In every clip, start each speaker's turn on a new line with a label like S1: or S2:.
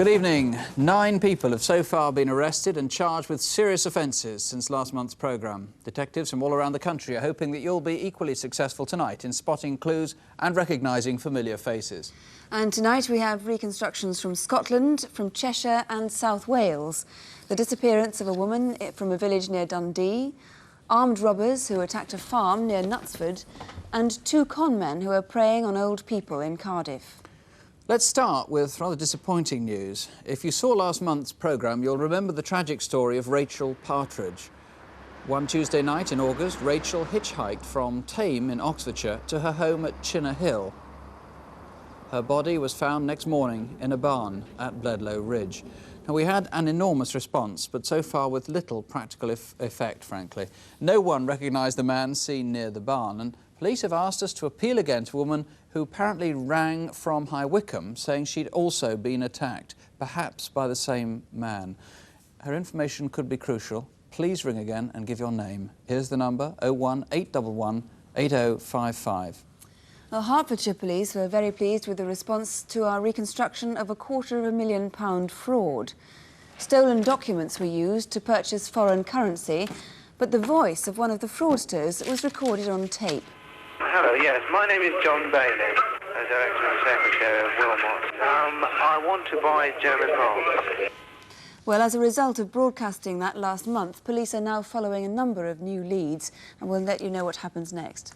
S1: Good evening. 9 people have so far been arrested and charged with serious offences since last month's programme. Detectives from all around the country are hoping that you'll be equally successful tonight in spotting clues and recognising familiar faces.
S2: And tonight we have reconstructions from Scotland, from Cheshire and South Wales. The disappearance of a woman from a village near Dundee, armed robbers who attacked a farm near Knutsford, and 2 con men who are preying on old people in Cardiff.
S1: Let's start with rather disappointing news. If you saw last month's programme, you'll remember the tragic story of Rachel Partridge. One Tuesday night in August, Rachel hitchhiked from Tame in Oxfordshire to her home at Chinner Hill. Her body was found next morning in a barn at Bledlow Ridge. Now, we had an enormous response, but so far with little practical effect, frankly. No one recognised the man seen near the barn, and police have asked us to appeal again to a woman who apparently rang from High Wycombe saying she'd also been attacked, perhaps by the same man. Her information could be crucial. Please ring again and give your name. Here's the number, 01811 8055.
S2: Well, Hertfordshire police were very pleased with the response to our reconstruction of a £250,000 fraud. Stolen documents were used to purchase foreign currency, but the voice of one of the fraudsters was recorded on tape.
S3: Hello, yes, my name is John Bailey, Director and Secretary of Wilmot. I want to buy German bonds.
S2: Well, as a result of broadcasting that last month, police are now following a number of new leads, and we'll let you know what happens next.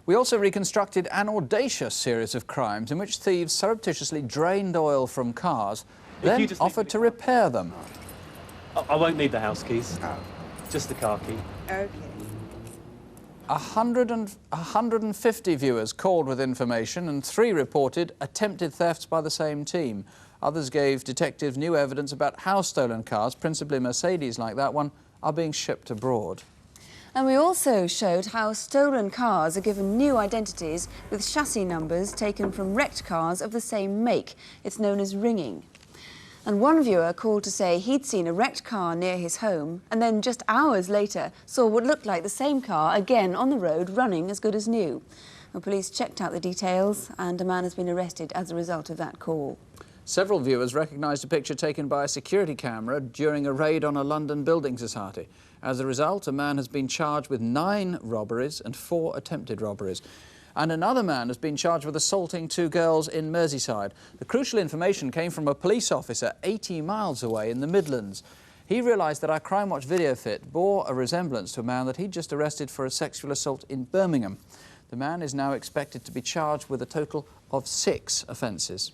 S1: We also reconstructed an audacious series of crimes in which thieves surreptitiously drained oil from cars, then offered to repair them.
S4: I won't need the house keys, just the car key.
S2: OK.
S1: 150 viewers called with information and 3 reported attempted thefts by the same team. Others gave detectives new evidence about how stolen cars, principally Mercedes like that one, are being shipped abroad.
S2: And we also showed how stolen cars are given new identities with chassis numbers taken from wrecked cars of the same make. It's known as ringing. And one viewer called to say he'd seen a wrecked car near his home and then just hours later saw what looked like the same car again on the road running as good as new. The police checked out the details and a man has been arrested as a result of that call.
S1: Several viewers recognised a picture taken by a security camera during a raid on a London building society. As a result, a man has been charged with 9 robberies and 4 attempted robberies. And another man has been charged with assaulting 2 girls in Merseyside. The crucial information came from a police officer 80 miles away in the Midlands. He realised that our Crimewatch video fit bore a resemblance to a man that he'd just arrested for a sexual assault in Birmingham. The man is now expected to be charged with a total of 6 offences.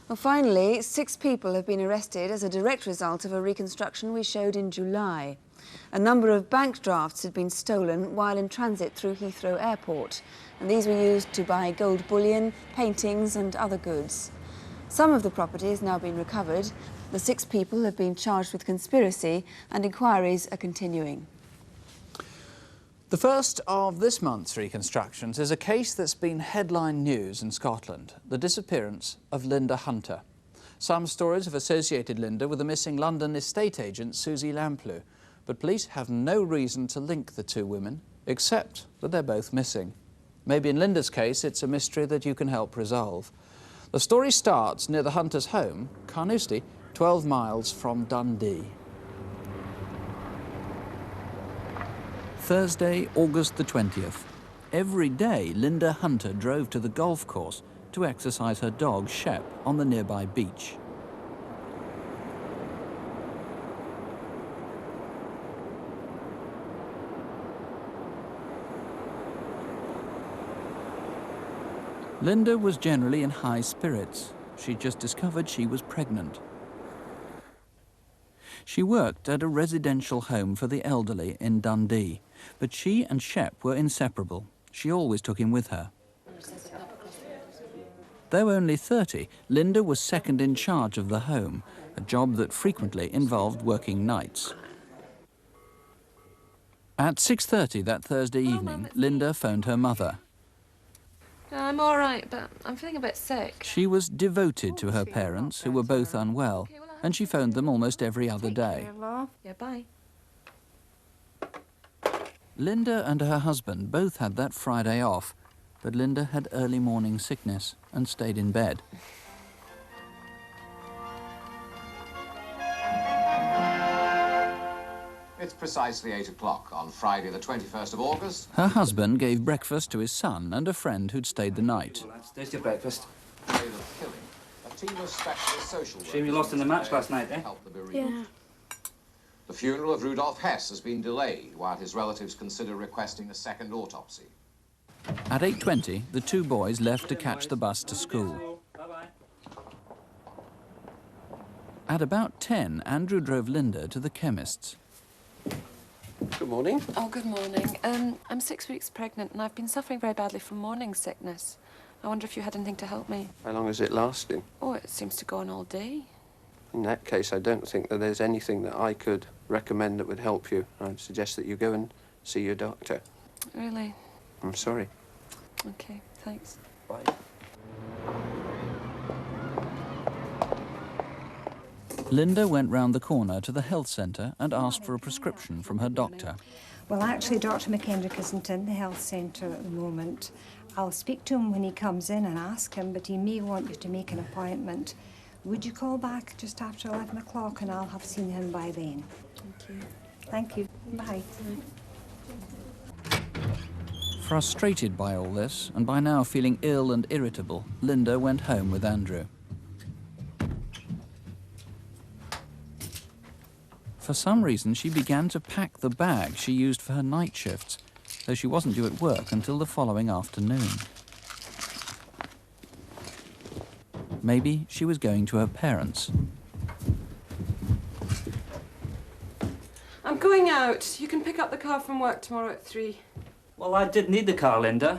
S2: Well, finally, 6 people have been arrested as a direct result of a reconstruction we showed in July. A number of bank drafts had been stolen while in transit through Heathrow Airport, and these were used to buy gold bullion, paintings and other goods. Some of the property has now been recovered. The 6 people have been charged with conspiracy and inquiries are continuing.
S1: The first of this month's reconstructions is a case that's been headline news in Scotland, the disappearance of Lynda Hunter. Some stories have associated Lynda with the missing London estate agent Susie Lamplugh, but police have no reason to link the 2 women, except that they're both missing. Maybe in Lynda's case, it's a mystery that you can help resolve. The story starts near the Hunters' home, Carnoustie, 12 miles from Dundee. Thursday, August the 20th. Every day, Lynda Hunter drove to the golf course to exercise her dog, Shep, on the nearby beach. Lynda was generally in high spirits. She'd just discovered she was pregnant. She worked at a residential home for the elderly in Dundee, but she and Shep were inseparable. She always took him with her. Though only 30, Lynda was second in charge of the home, a job that frequently involved working nights. At 6:30 that Thursday evening, Lynda phoned her mother.
S5: I'm all right, but I'm feeling a bit sick.
S1: She was devoted to her parents, who were both unwell, and she phoned them almost every other day.
S5: Yeah, bye.
S1: Lynda and her husband both had that Friday off, but Lynda had early morning sickness and stayed in bed.
S6: precisely 8 o'clock on Friday the 21st of August.
S1: Her husband gave breakfast to his son and a friend who'd stayed the night.
S7: There's your breakfast.
S6: Day of killing. A team of specialist social workers...
S7: Shame you lost in the match last night, eh?
S6: ...help the bereaved. The funeral of Rudolf Hess has been delayed while his relatives consider requesting a second autopsy.
S1: At 8:20, the two boys left to catch the bus to school. At about 10, Andrew drove Lynda to the chemist's.
S8: Good morning.
S5: Oh, good morning. I'm 6 weeks pregnant and I've been suffering very badly from morning sickness. I wonder if you had anything to help me.
S8: How long is it lasting?
S5: Oh, it seems to go on all day.
S8: In that case, I don't think that there's anything that I could recommend that would help you. I'd suggest that you go and see your doctor.
S5: Really?
S8: I'm sorry.
S5: Okay, thanks.
S8: Bye.
S1: Lynda went round the corner to the health centre and asked for a prescription from her doctor.
S9: Well, actually, Dr. McKendrick isn't in the health centre at the moment. I'll speak to him when he comes in and ask him, but he may want you to make an appointment. Would you call back just after 11 o'clock and I'll have seen him by then?
S5: Thank you.
S9: Thank you. Bye.
S1: Frustrated by all this, and by now feeling ill and irritable, Lynda went home with Andrew. For some reason, she began to pack the bag she used for her night shifts, though she wasn't due at work until the following afternoon. Maybe she was going to her parents.
S5: I'm going out. You can pick up the car from work tomorrow at 3.
S7: Well, I did need the car, Lynda.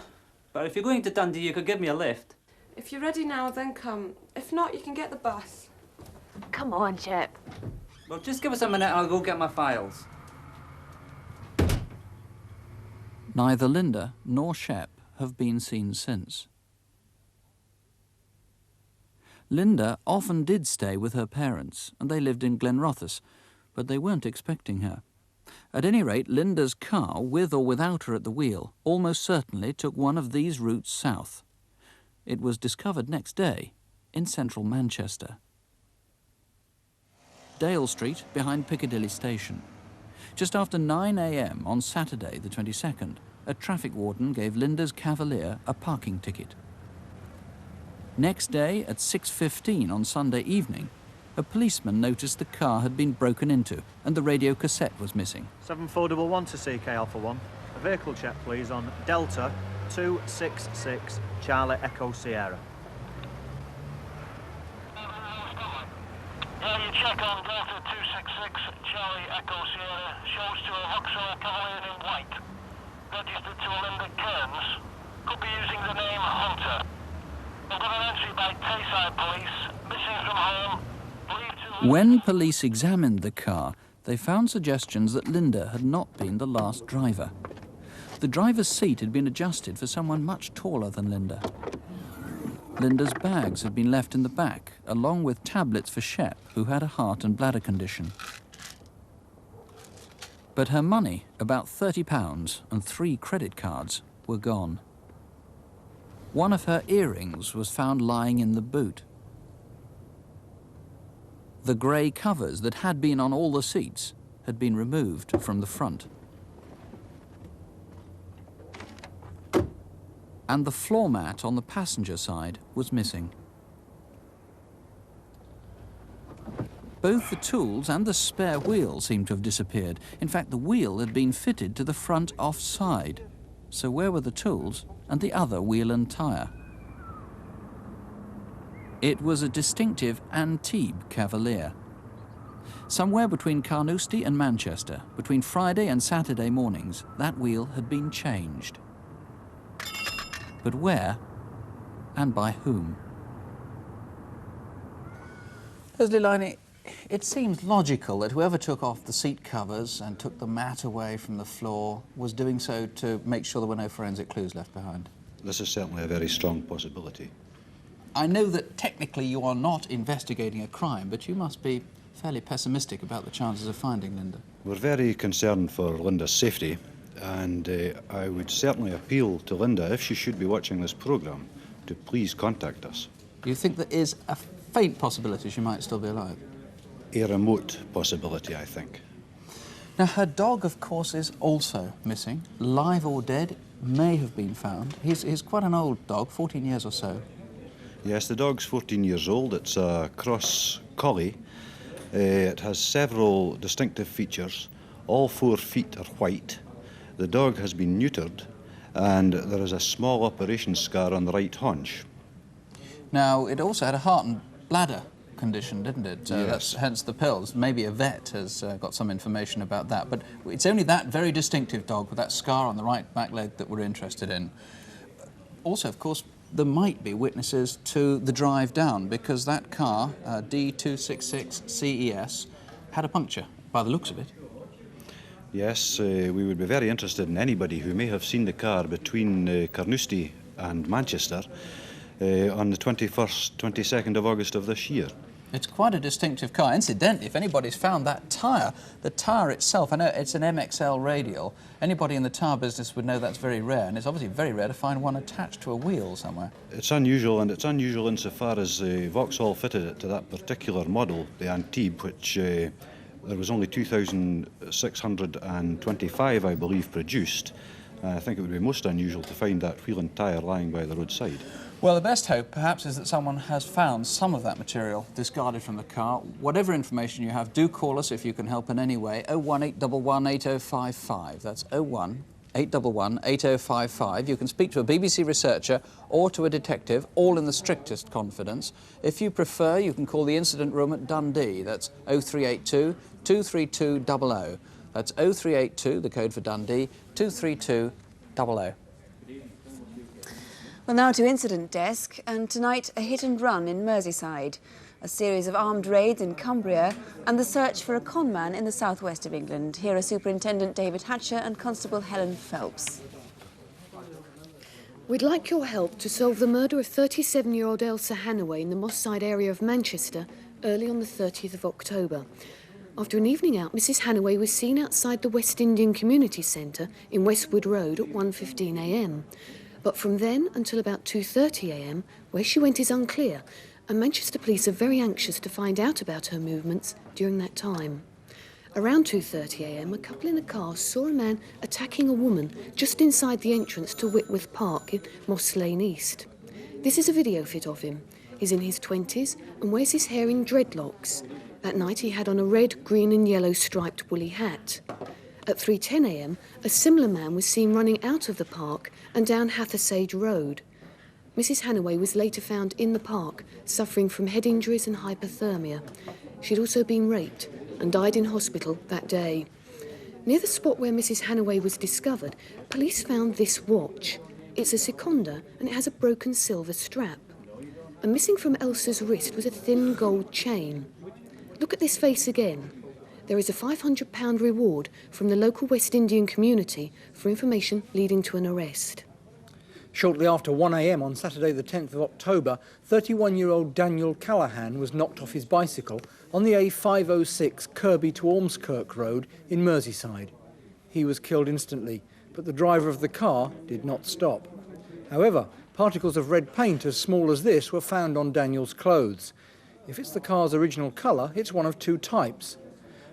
S7: But if you're going to Dundee, you could give me a lift.
S5: If you're ready now, then come. If not, you can get the bus.
S10: Come on, Chip.
S7: Well, just give us a minute and I'll go get my files.
S1: Neither Lynda nor Shep have been seen since. Lynda often did stay with her parents, and they lived in Glenrothes, but they weren't expecting her. At any rate, Lynda's car, with or without her at the wheel, almost certainly took one of these routes south. It was discovered next day in central Manchester. Dale Street, behind Piccadilly Station. Just after 9 a.m. on Saturday, the 22nd, a traffic warden gave Lynda's Cavalier a parking ticket. Next day, at 6:15 on Sunday evening, a policeman noticed the car had been broken into and the radio cassette was missing.
S11: 7411 to CK Alpha 1. A vehicle check, please, on Delta 266 Charlie Echo Sierra.
S12: Yeah, you check on Delta 266 Charlie Echo Sierra. Shows to a Vauxhall Cavalier in white. Registered to Lynda Kearns. Could be using the name Hunter. I've got an entry by Tayside Police. Missing from home.
S1: When police examined the car, they found suggestions that Lynda had not been the last driver. The driver's seat had been adjusted for someone much taller than Lynda. Lynda's bags had been left in the back, along with tablets for Shep, who had a heart and bladder condition. But her money, about £30, and 3 credit cards, were gone. One of her earrings was found lying in the boot. The grey covers that had been on all the seats had been removed from the front. And the floor mat on the passenger side was missing. Both the tools and the spare wheel seemed to have disappeared. In fact, the wheel had been fitted to the front offside. So where were the tools and the other wheel and tyre? It was a distinctive Antibes Cavalier. Somewhere between Carnoustie and Manchester, between Friday and Saturday mornings, that wheel had been changed. But where and by whom? Leslie Liney, it seems logical that whoever took off the seat covers and took the mat away from the floor was doing so to make sure there were no forensic clues left behind.
S13: This is certainly a very strong possibility.
S1: I know that technically you are not investigating a crime, but you must be fairly pessimistic about the chances of finding Lynda.
S13: We're very concerned for Lynda's safety, and I would certainly appeal to Lynda, if she should be watching this programme, to please contact us.
S1: You think there is a faint possibility she might still be alive?
S13: A remote possibility, I think.
S1: Now, her dog, of course, is also missing. Live or dead, may have been found. He's quite an old dog, 14 years or so.
S13: Yes, the dog's 14 years old. It's a cross collie. It has several distinctive features. All 4 feet are white. The dog has been neutered, and there is a small operation scar on the right haunch.
S1: Now, it also had a heart and bladder condition, didn't it?
S13: Yes.
S1: That's hence the pills. Maybe a vet has got some information about that. But it's only that very distinctive dog with that scar on the right back leg that we're interested in. Also, of course, there might be witnesses to the drive down, because that car, D266CES, had a puncture, by the looks of it.
S13: Yes, we would be very interested in anybody who may have seen the car between Carnoustie and Manchester on the 22nd of August of this year.
S1: It's quite a distinctive car. Incidentally, if anybody's found that tyre, the tyre itself, I know it's an MXL radial, anybody in the tyre business would know that's very rare, and it's obviously very rare to find one attached to a wheel somewhere.
S13: It's unusual, and it's unusual insofar as Vauxhall fitted it to that particular model, the Antibes, which there was only 2,625, I believe, produced. I think it would be most unusual to find that wheel and tyre lying by the roadside.
S1: Well, the best hope, perhaps, is that someone has found some of that material discarded from the car. Whatever information you have, do call us if you can help in any way. 01811 8055. That's 01811 8055. You can speak to a BBC researcher or to a detective, all in the strictest confidence. If you prefer, you can call the incident room at Dundee. That's 0382 232 00. That's 0382, the code for Dundee, 232 00.
S2: Well, now to Incident Desk, and tonight a hit and run in Merseyside, a series of armed raids in Cumbria, and the search for a conman in the southwest of England. Here are Superintendent David Hatcher and Constable Helen Phelps.
S14: We'd like your help to solve the murder of 37-year-old Elsa Hannaway in the Moss Side area of Manchester early on the 30th of October. After an evening out, Mrs. Hannaway was seen outside the West Indian Community Centre in Westwood Road at 1:15 a.m. But from then until about 2:30 a.m, where she went is unclear, and Manchester police are very anxious to find out about her movements during that time. Around 2:30 a.m, a couple in a car saw a man attacking a woman just inside the entrance to Whitworth Park in Moss Lane East. This is a video fit of him. He's in his 20s and wears his hair in dreadlocks. That night he had on a red, green and yellow striped woolly hat. At 3:10 a.m, a similar man was seen running out of the park and down Hathersage Road. Mrs. Hannaway was later found in the park, suffering from head injuries and hypothermia. She'd also been raped and died in hospital that day. Near the spot where Mrs. Hannaway was discovered, police found this watch. It's a seconda and it has a broken silver strap. And missing from Elsa's wrist was a thin gold chain. Look at this face again. There is a £500 reward from the local West Indian community for information leading to an arrest.
S15: Shortly after 1 a.m. on Saturday the 10th of October, 31-year-old Daniel Callaghan was knocked off his bicycle on the A506 Kirby to Ormskirk Road in Merseyside. He was killed instantly, but the driver of the car did not stop. However, particles of red paint as small as this were found on Daniel's clothes. If it's the car's original colour, it's one of 2 types.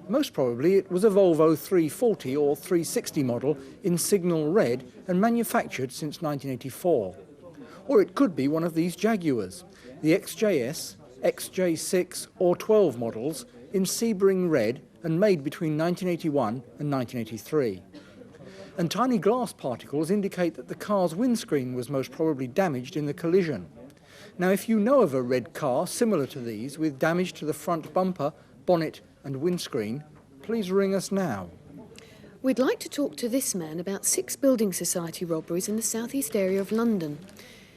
S15: Most probably it was a Volvo 340 or 360 model in signal red and manufactured since 1984. Or it could be one of these Jaguars, the XJS, XJ6 or 12 models in Sebring red and made between 1981 and 1983. And tiny glass particles indicate that the car's windscreen was most probably damaged in the collision. Now, if you know of a red car similar to these with damage to the front bumper, bonnet and windscreen, please ring us now.
S14: We'd like to talk to this man about 6 building society robberies in the southeast area of London.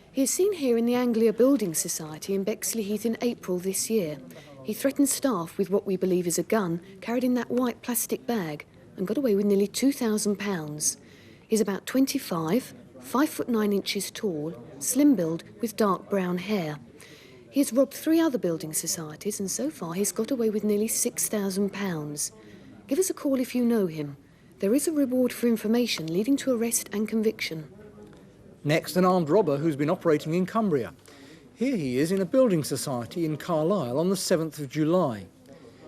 S14: He is seen here in the Anglia Building Society in Bexley Heath in April this year. He threatened staff with what we believe is a gun carried in that white plastic bag and got away with nearly £2,000. He's about 25, 5'9" tall, slim build with dark brown hair. He has robbed 3 other building societies and so far he's got away with nearly £6,000. Give us a call if you know him. There is a reward for information leading to arrest and conviction.
S15: Next, an armed robber who's been operating in Cumbria. Here he is in a building society in Carlisle on the 7th of July.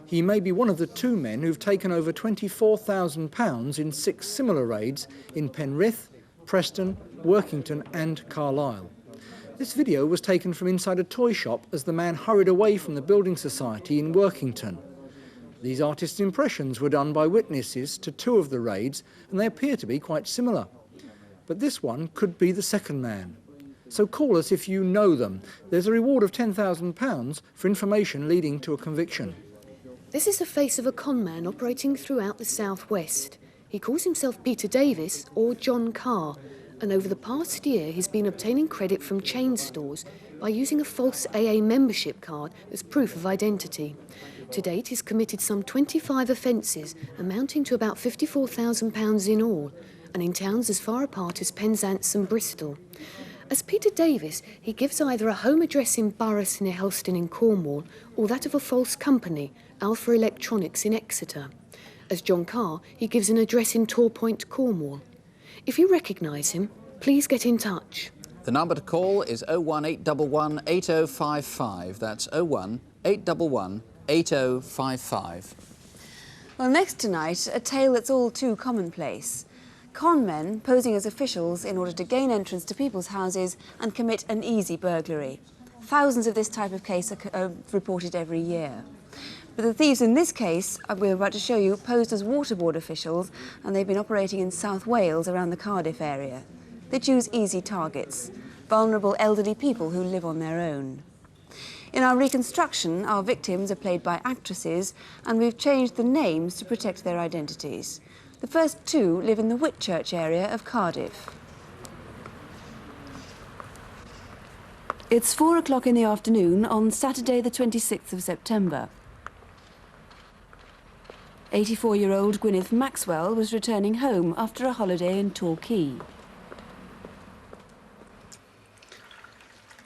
S15: He may be one of the 2 men who've taken over £24,000 in 6 similar raids in Penrith, Preston, Workington and Carlisle. This video was taken from inside a toy shop as the man hurried away from the building society in Workington. These artists' impressions were done by witnesses to 2 of the raids, and they appear to be quite similar. But this one could be the second man. So call us if you know them. There's a reward of £10,000 for information leading to a conviction.
S14: This is the face of a con man operating throughout the southwest. He calls himself Peter Davis or John Carr, and over the past year he's been obtaining credit from chain stores by using a false AA membership card as proof of identity. To date, he's committed some 25 offences, amounting to about £54,000 in all, and in towns as far apart as Penzance and Bristol. As Peter Davis, he gives either a home address in Burris near Helston in Cornwall or that of a false company, Alpha Electronics in Exeter. As John Carr, he gives an address in Torpoint, Cornwall. If you recognise him, please get in touch.
S1: The number to call is 01811 8055. That's 01811 8055.
S2: Well, next tonight, a tale that's all too commonplace. Con men posing as officials in order to gain entrance to people's houses and commit an easy burglary. Thousands of this type of case are reported every year. But the thieves in this case, we're about to show you, posed as waterboard officials, and they've been operating in South Wales around the Cardiff area. They choose easy targets, vulnerable elderly people who live on their own. In our reconstruction, our victims are played by actresses, and we've changed the names to protect their identities. The first 2 live in the Whitchurch area of Cardiff. It's 4 o'clock in the afternoon on Saturday the 26th of September. 84-year-old Gwyneth Maxwell was returning home after a holiday in Torquay.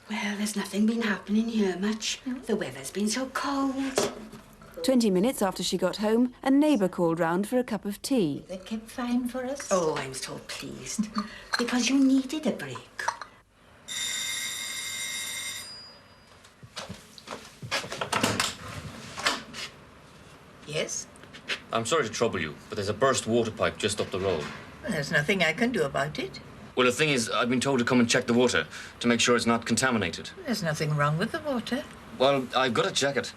S16: Well, there's nothing been happening here much. The weather's been so cold.
S2: 20 minutes after she got home, a neighbour called round for a cup of tea.
S16: They kept fine for us. Oh, I'm so pleased. Because you needed a break.
S17: Yes?
S18: I'm sorry to trouble you, but there's a burst water pipe just up the road.
S17: Well, there's nothing I can do about it.
S18: Well, the thing is, I've been told to come and check the water to make sure it's not contaminated.
S17: There's nothing wrong with the water.
S18: Well, I've got to check it.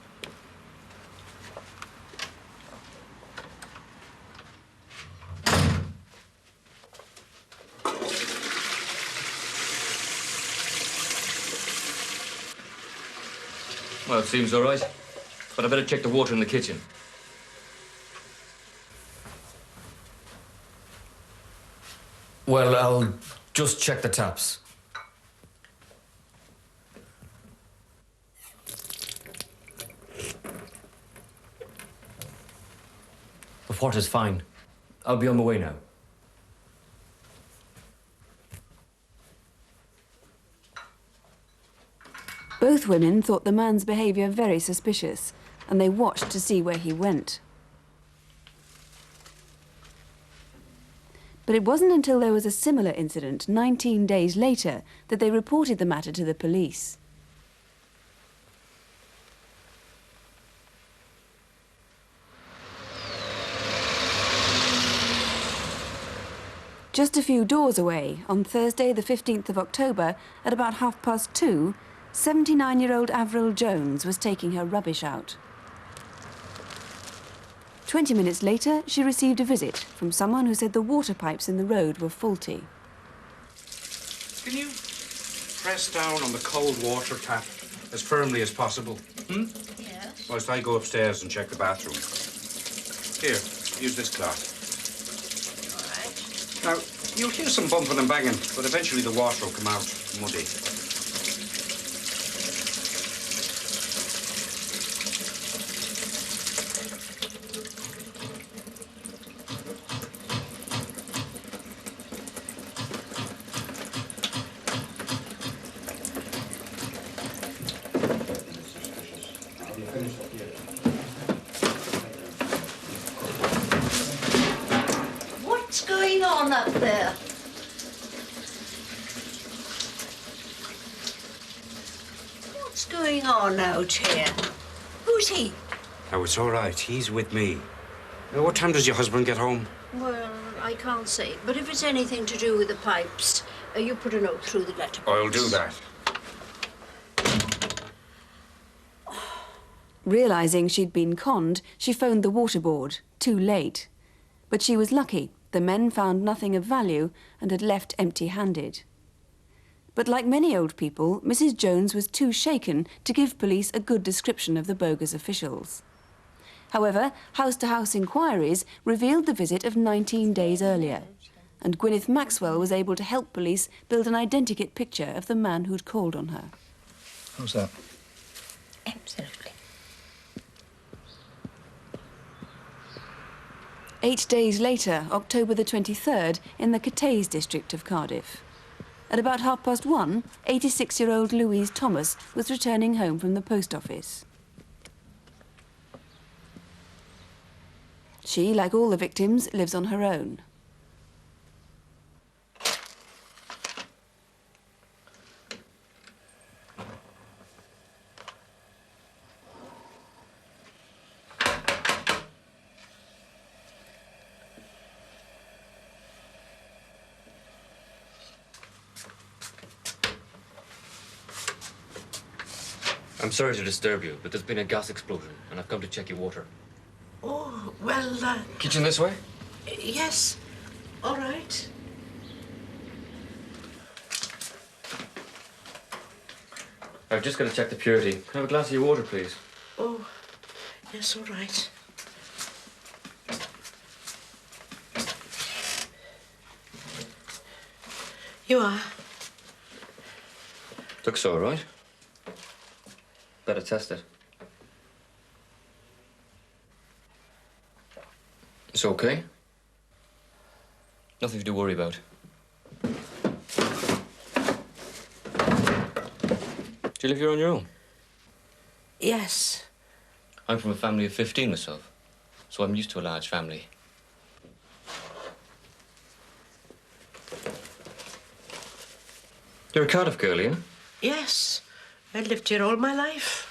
S18: Well, it seems all right. But I better check the water in the kitchen. Well, I'll just check the taps. The water's fine. I'll be on my way now.
S2: Both women thought the man's behaviour very suspicious, and they watched to see where he went. But it wasn't until there was a similar incident 19 days later that they reported the matter to the police. Just a few doors away, on Thursday the 15th of October, at about 2:30, 79-year-old Avril Jones was taking her rubbish out. 20 minutes later, she received a visit from someone who said the water pipes in the road were faulty.
S19: Can you press down on the cold water tap as firmly as possible?
S17: Yes?
S19: Whilst I go upstairs and check the bathroom. Here, use this cloth. All right. Now, you'll hear some bumping and banging, but eventually the water will come out muddy.
S16: What's going on up there? What's going on out here? Who's he?
S19: Oh, it's all right. He's with me. What time does your husband get home?
S20: Well, I can't say. But if it's anything to do with the pipes, you put a note through the letterbox.
S19: I'll do that.
S2: Realising she'd been conned, she phoned the water board, too late. But she was lucky. The men found nothing of value and had left empty-handed. But like many old people, Mrs. Jones was too shaken to give police a good description of the bogus officials. However, house-to-house inquiries revealed the visit of 19 days earlier, and Gwyneth Maxwell was able to help police build an identikit picture of the man who'd called on her.
S13: How's that?
S17: Absolutely.
S2: 8 days later, October the 23rd, in the Cateys district of Cardiff. At about 1:30, 86-year-old Louise Thomas was returning home from the post office. She, like all the victims, lives on her own.
S18: I'm sorry to disturb you, but there's been a gas explosion, and I've come to check your water.
S16: Oh, well,
S18: Kitchen this way?
S16: yes. All right.
S18: I've just got to check the purity. Can I have a glass of your water, please?
S16: Oh, yes, all right. You are.
S18: Looks all right. Better test it. It's okay. Nothing to worry about. Do you live here on your own?
S16: Yes.
S18: I'm from a family of 15 myself, so I'm used to a large family. You're a Cardiff girl, are you?
S16: Yes. I've lived here all my life.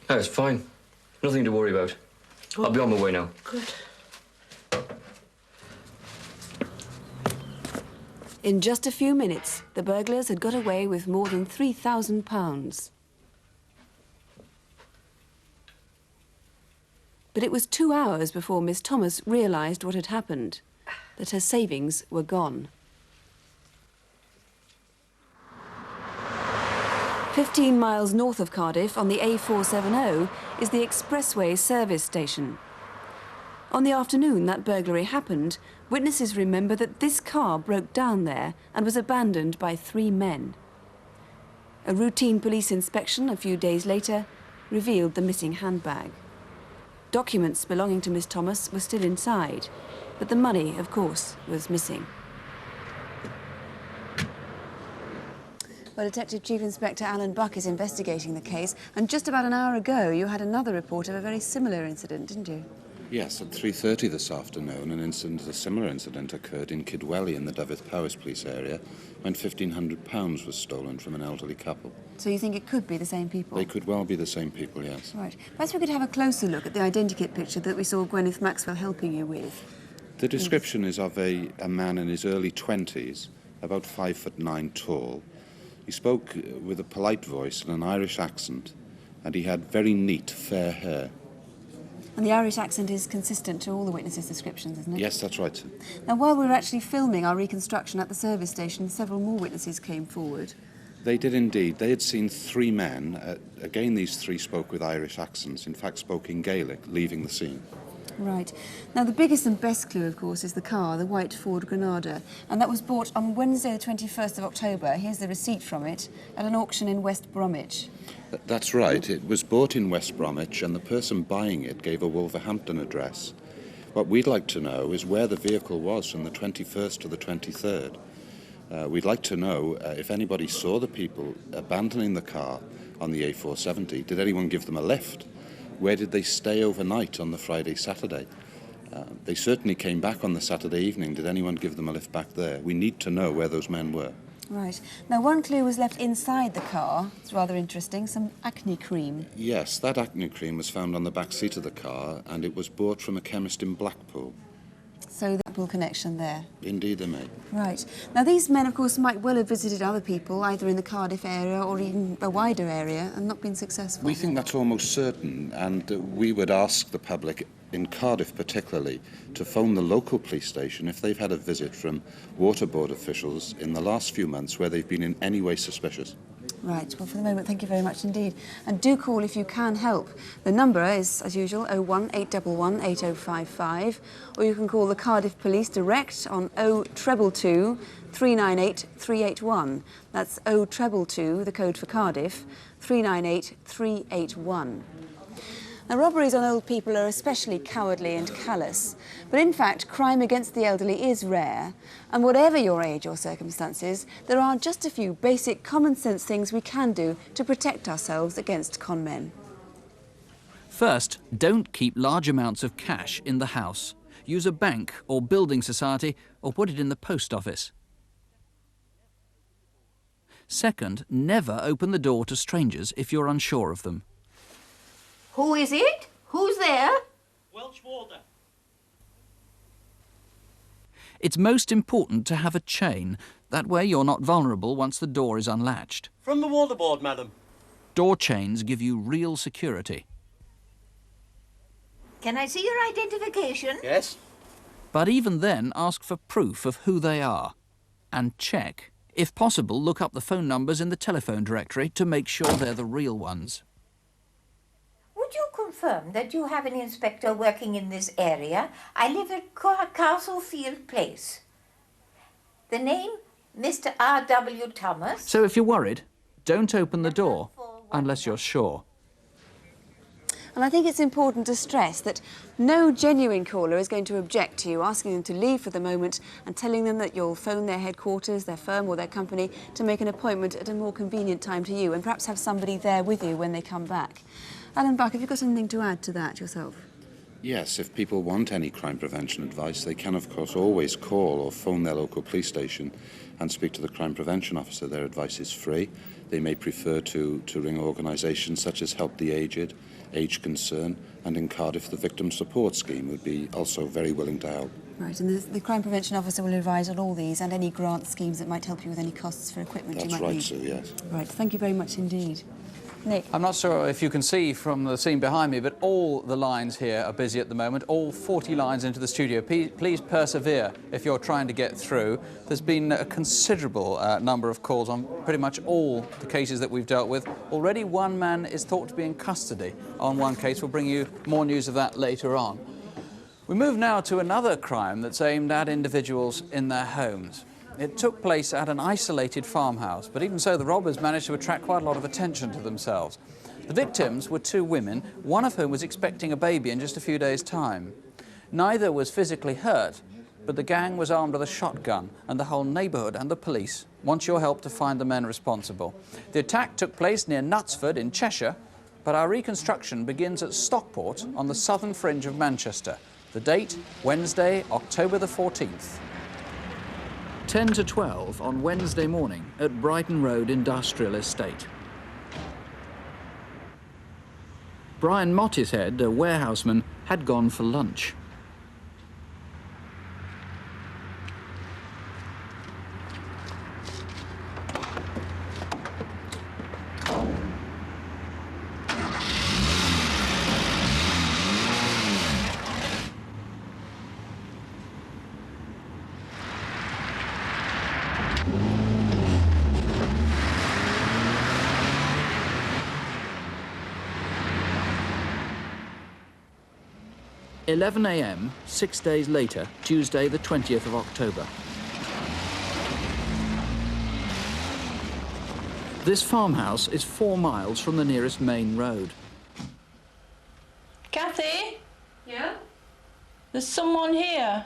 S18: No, it's fine. Nothing to worry about. I'll be on my way now.
S16: Good.
S2: In just a few minutes, the burglars had got away with more than £3,000. But it was 2 hours before Miss Thomas realised what had happened, that her savings were gone. 15 miles north of Cardiff, on the A470, is the Expressway service station. On the afternoon that burglary happened, witnesses remember that this car broke down there and was abandoned by 3 men. A routine police inspection a few days later revealed the missing handbag. Documents belonging to Miss Thomas were still inside, but the money, of course, was missing. Well, Detective Chief Inspector Alan Buck is investigating the case, and just about an hour ago you had another report of a very similar incident, didn't you?
S21: Yes, at 3:30 this afternoon, a similar incident occurred in Kidwelly in the Dyfed-Powys police area when £1,500 was stolen from an elderly couple.
S2: So you think it could be the same people?
S21: They could well be the same people, yes.
S2: Right. Perhaps we could have a closer look at the identikit picture that we saw Gwyneth Maxwell helping you with.
S21: The description is of a man in his early 20s, about 5'9" tall. He spoke with a polite voice and an Irish accent, and he had very neat, fair hair.
S2: And the Irish accent is consistent to all the witnesses' descriptions, isn't it?
S21: Yes, that's right.
S2: Now, while we were actually filming our reconstruction at the service station, several more witnesses came forward.
S21: They did indeed. They had seen 3 men. Again, these 3 spoke with Irish accents, in fact spoke in Gaelic, leaving the scene.
S2: Right. Now, the biggest and best clue, of course, is the car, the white Ford Granada. And that was bought on Wednesday, the 21st of October. Here's the receipt from it, at an auction in West Bromwich.
S21: That's right. It was bought in West Bromwich, and the person buying it gave a Wolverhampton address. What we'd like to know is where the vehicle was from the 21st to the 23rd. We'd like to know if anybody saw the people abandoning the car on the A470. Did anyone give them a lift? Where did they stay overnight on the Friday, Saturday? They certainly came back on the Saturday evening. Did anyone give them a lift back there? We need to know where those men were.
S2: Right. Now, one clue was left inside the car. It's rather interesting. Some acne cream.
S21: Yes, that acne cream was found on the back seat of the car, and it was bought from a chemist in Blackpool.
S2: So the Blackpool connection there.
S21: Indeed, they may.
S2: Right. Now, these men, of course, might well have visited other people, either in the Cardiff area or even a wider area, and not been successful.
S21: We think that's almost certain, and we would ask the public, in Cardiff particularly, to phone the local police station if they've had a visit from water board officials in the last few months where they've been in any way suspicious.
S2: Right, well, for the moment, thank you very much indeed. And do call if you can help. The number is, as usual, 01811 8055, or you can call the Cardiff Police direct on 0222 398 381. That's 0222, the code for Cardiff, 398 381. Now, robberies on old people are especially cowardly and callous, but in fact, crime against the elderly is rare, and whatever your age or circumstances, there are just a few basic common-sense things we can do to protect ourselves against con men.
S1: First, don't keep large amounts of cash in the house. Use a bank or building society, or put it in the post office. Second, never open the door to strangers if you're unsure of them.
S10: Who is it? Who's there?
S4: Welsh water.
S1: It's most important to have a chain. That way you're not vulnerable once the door is unlatched.
S4: From the water board, madam.
S1: Door chains give you real security.
S10: Can I see your identification?
S4: Yes.
S1: But even then, ask for proof of who they are. And check. If possible, look up the phone numbers in the telephone directory to make sure they're the real ones.
S10: Would you confirm that you have an inspector working in this area? I live at Castlefield Place. The name, Mr. R.W. Thomas.
S1: So if you're worried, don't open the door unless you're sure.
S2: And I think it's important to stress that no genuine caller is going to object to you asking them to leave for the moment and telling them that you'll phone their headquarters, their firm or their company to make an appointment at a more convenient time to you and perhaps have somebody there with you when they come back. Alan Buck, have you got anything to add to that yourself?
S21: Yes, if people want any crime prevention advice, they can, of course, always call or phone their local police station and speak to the crime prevention officer. Their advice is free. They may prefer to ring organisations such as Help the Aged, Age Concern, and in Cardiff, the Victim Support Scheme would be also very willing to help.
S2: Right, and the crime prevention officer will advise on all these and any grant schemes that might help you with any costs for equipment you might need.
S21: That's right, Sue, yes.
S2: Right, thank you very much indeed. Nick?
S1: I'm not sure if you can see from the scene behind me, but all the lines here are busy at the moment, all 40 lines into the studio. Please persevere if you're trying to get through. There's been a considerable number of calls on pretty much all the cases that we've dealt with. Already one man is thought to be in custody on one case. We'll bring you more news of that later on. We move now to another crime that's aimed at individuals in their homes. It took place at an isolated farmhouse, but even so, the robbers managed to attract quite a lot of attention to themselves. The victims were two women, one of whom was expecting a baby in just a few days' time. Neither was physically hurt, but the gang was armed with a shotgun, and the whole neighbourhood and the police want your help to find the men responsible. The attack took place near Knutsford in Cheshire, but our reconstruction begins at Stockport on the southern fringe of Manchester. The date, Wednesday, October the 14th. 10 to 12 on Wednesday morning at Brighton Road Industrial Estate. Brian Mottishead, a warehouseman, had gone for lunch. at 11 a.m, 6 days later, Tuesday the 20th of October. This farmhouse is 4 miles from the nearest main road.
S3: Kathy? Yeah? There's someone here.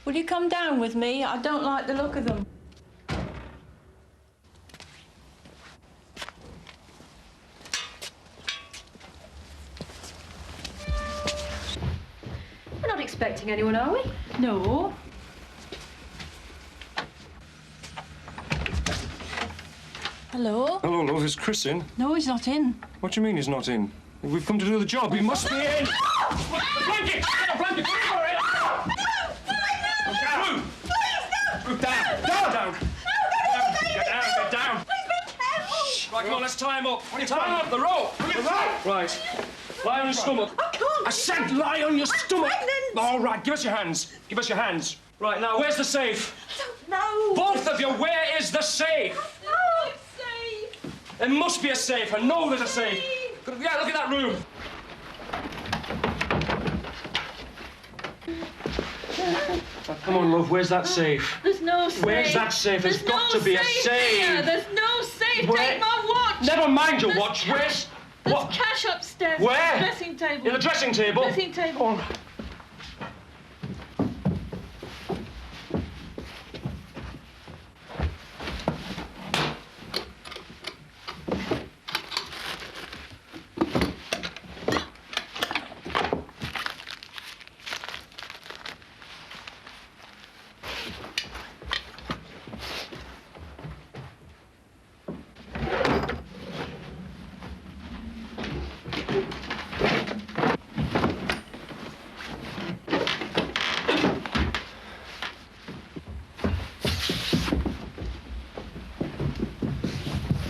S3: Will you come down with me? I don't like the look of them.
S10: We're not
S5: expecting anyone, are we?
S3: No. Hello?
S6: Hello, love. Is Chris in?
S3: No, he's not in.
S6: What do you mean he's not in? We've come to do the job. He must be in. The blanket! Get a blanket! Go for it! Down! Move down! Down! Get down! Right, come on, let's tie him up. Tie up the rope. Right. Lie on your stomach.
S3: I can't.
S6: I said lie on your stomach.
S3: pregnant.
S6: All right, give us your hands. Give us your hands. Right, now, where's the safe?
S3: No.
S6: Both of you, where is the safe?
S3: No, it's safe.
S6: There must be a safe. I know there's a safe. Yeah, look at that room. Oh, come on, love, where's that safe?
S3: There's no safe.
S6: Where's that safe? There's got to be a safe.
S3: Here. There's no safe.
S6: Where?
S3: Take my watch.
S6: Never mind your
S3: There's
S6: watch.
S3: cash.
S6: Where's...
S3: There's
S6: What?
S3: cash upstairs.
S6: Where?
S3: Dressing table.
S6: In the dressing table?
S3: Dressing table.
S6: All right.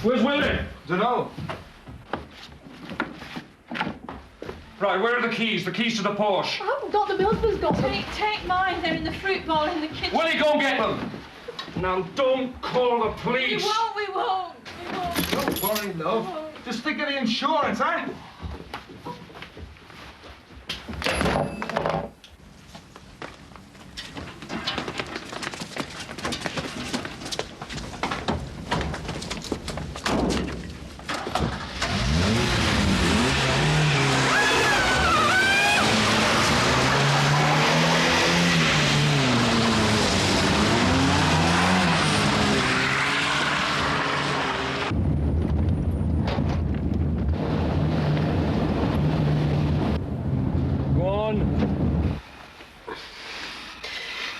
S6: Where's Willie? Dunno. Right, where are the keys? The keys to the Porsche.
S3: I haven't got them. My husband's got them. Take mine. They're in the fruit bowl in the kitchen.
S6: Willie, go and get them. Now, don't call the police.
S3: We won't.
S22: Don't worry, love. Just think of the insurance, eh?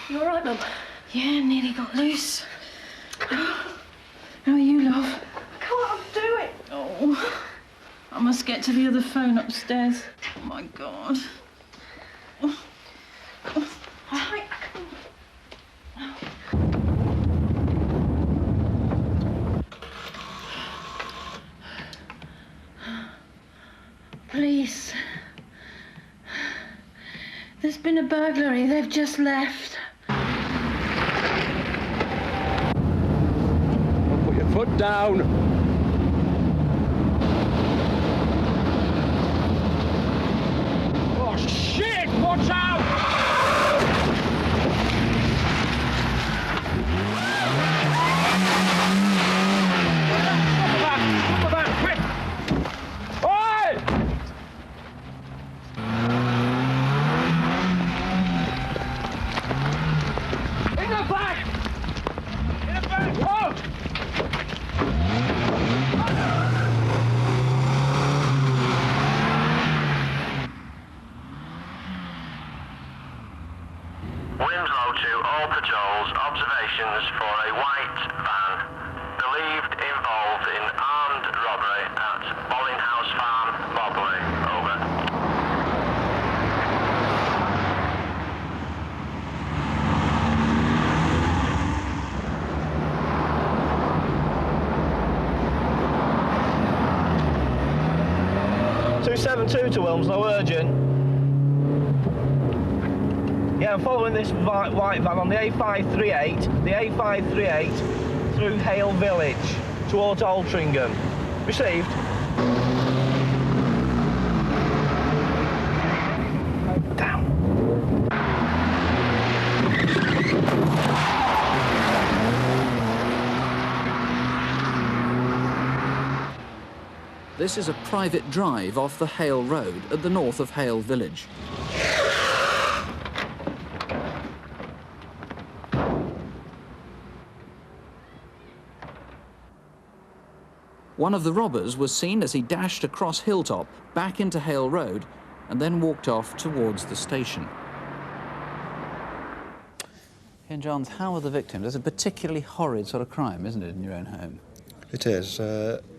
S3: You all right, Mum? Yeah, nearly got loose. How are you, love? I can't do it. Oh, I must get to the other phone upstairs. Oh, my God. Oh. Oh. Police. There's been a burglary. They've just left.
S6: Put your foot down. Oh, shit! Watch out! Stop the van, quick! Oi! In the back! In the back! Whoa!
S12: Winslow to all patrols, observations for a white van believed involved in armed robbery at Bollinghouse Farm, Bobley. Over.
S23: To Wilmslow, urgent. Yeah, I'm following this white van on the A538, through Hale Village, towards Altrincham. Received. Down.
S1: This is a private drive off the Hale Road at the north of Hale Village. One of the robbers was seen as he dashed across Hilltop, back into Hale Road, and then walked off towards the station. Ian Johns, how are the victims? It's a particularly horrid sort of crime, isn't it, in your own home?
S7: It is.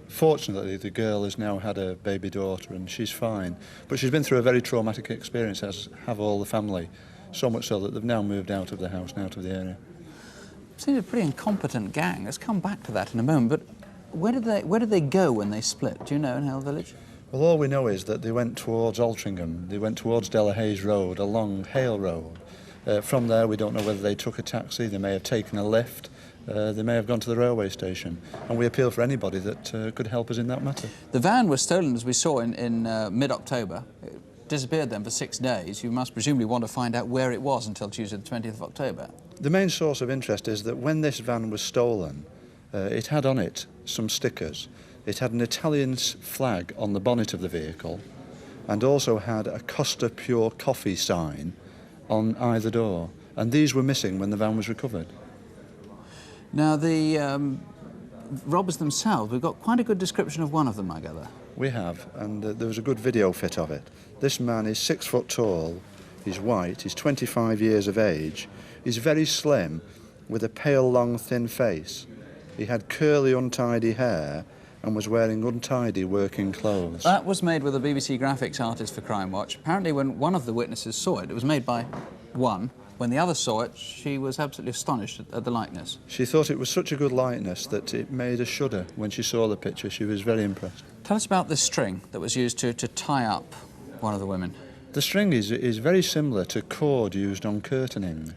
S7: Fortunately, the girl has now had a baby daughter and she's fine. But she's been through a very traumatic experience, as have all the family. So much so that they've now moved out of the house and out of the area.
S1: Seems a pretty incompetent gang. Let's come back to that in a moment. But where did they go when they split? Do you know in Hale Village?
S7: Well, all we know is that they went towards Altrincham. They went towards Delahaye Road, along Hale Road. From there, we don't know whether they took a taxi, they may have taken a lift, they may have gone to the railway station. And we appeal for anybody that could help us in that matter.
S1: The van was stolen, as we saw, in mid-October. It disappeared then for 6 days. You must presumably want to find out where it was until Tuesday the 20th of October.
S7: The main source of interest is that when this van was stolen, it had on it some stickers. It had an Italian flag on the bonnet of the vehicle and also had a Costa Pure Coffee sign on either door. And these were missing when the van was recovered.
S1: Now, the robbers themselves, we've got quite a good description of one of them, I gather.
S7: We have, and there was a good video fit of it. This man is 6 foot tall, he's white, he's 25 years of age, he's very slim, with a pale, long, thin face. He had curly, untidy hair and was wearing untidy working clothes.
S1: That was made with a BBC graphics artist for Crimewatch. Apparently, when one of the witnesses saw it, it was made by one. When the other saw it, she was absolutely astonished at the likeness.
S7: She thought it was such a good likeness that it made her shudder when she saw the picture. She was very impressed.
S1: Tell us about the string that was used to tie up one of the women.
S7: The string is very similar to cord used on curtaining,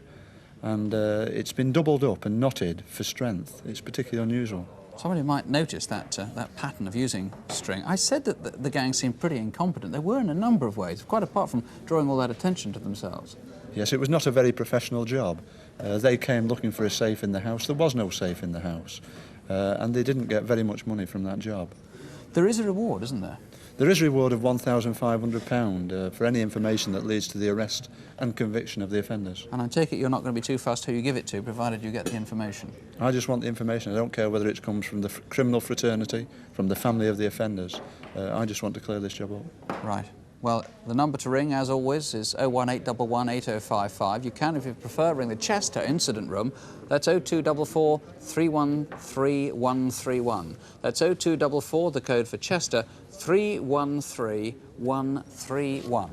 S7: and it's been doubled up and knotted for strength. It's particularly unusual.
S1: Somebody might notice that pattern of using string. I said that the gang seemed pretty incompetent. They were in a number of ways, quite apart from drawing all that attention to themselves.
S7: Yes, it was not a very professional job. They came looking for a safe in the house. There was no safe in the house, and they didn't get very much money from that job.
S1: There is a reward, isn't there?
S7: There is a reward of £1,500 for any information that leads to the arrest and conviction of the offenders.
S1: And I take it you're not going to be too fussed who you give it to, provided you get the information.
S7: I just want the information. I don't care whether it comes from the criminal fraternity, from the family of the offenders. I just want to clear this job up.
S1: Right. Well, the number to ring, as always, is 01811 8055. You can, if you prefer, ring the Chester incident room. That's 0244 313 131. That's 0244, the code for Chester, 313 131.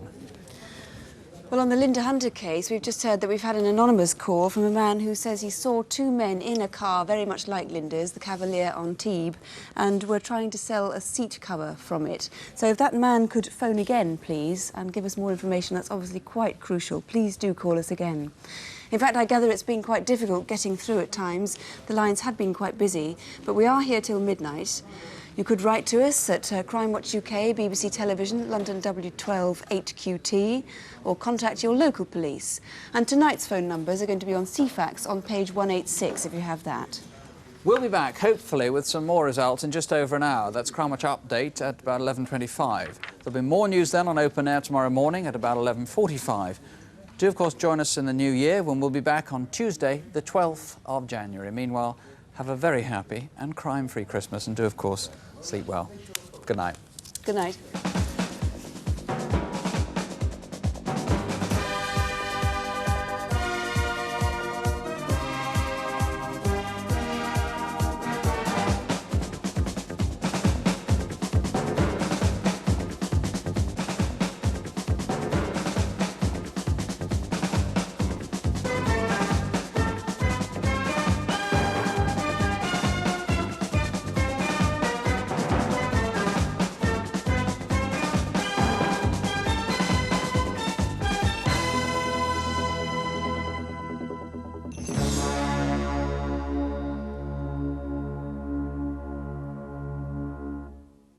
S2: Well, on the Lynda Hunter case, we've just heard that we've had an anonymous call from a man who says he saw 2 men in a car very much like Lynda's, the Cavalier on Tebe, and were trying to sell a seat cover from it. So if that man could phone again, please, and give us more information, that's obviously quite crucial. Please do call us again. In fact, I gather it's been quite difficult getting through at times. The lines had been quite busy, but we are here till midnight. You could write to us at Crimewatch UK, BBC Television, London W12 8QT, or contact your local police. And tonight's phone numbers are going to be on CFAX on page 186, if you have that.
S1: We'll be back, hopefully, with some more results in just over an hour. That's Crimewatch Update at about 11:25. There'll be more news then on Open Air tomorrow morning at about 11:45. Do, of course, join us in the new year when we'll be back on Tuesday, the 12th of January. Meanwhile, have a very happy and crime-free Christmas and do, of course, sleep well. Good night.
S2: Good night.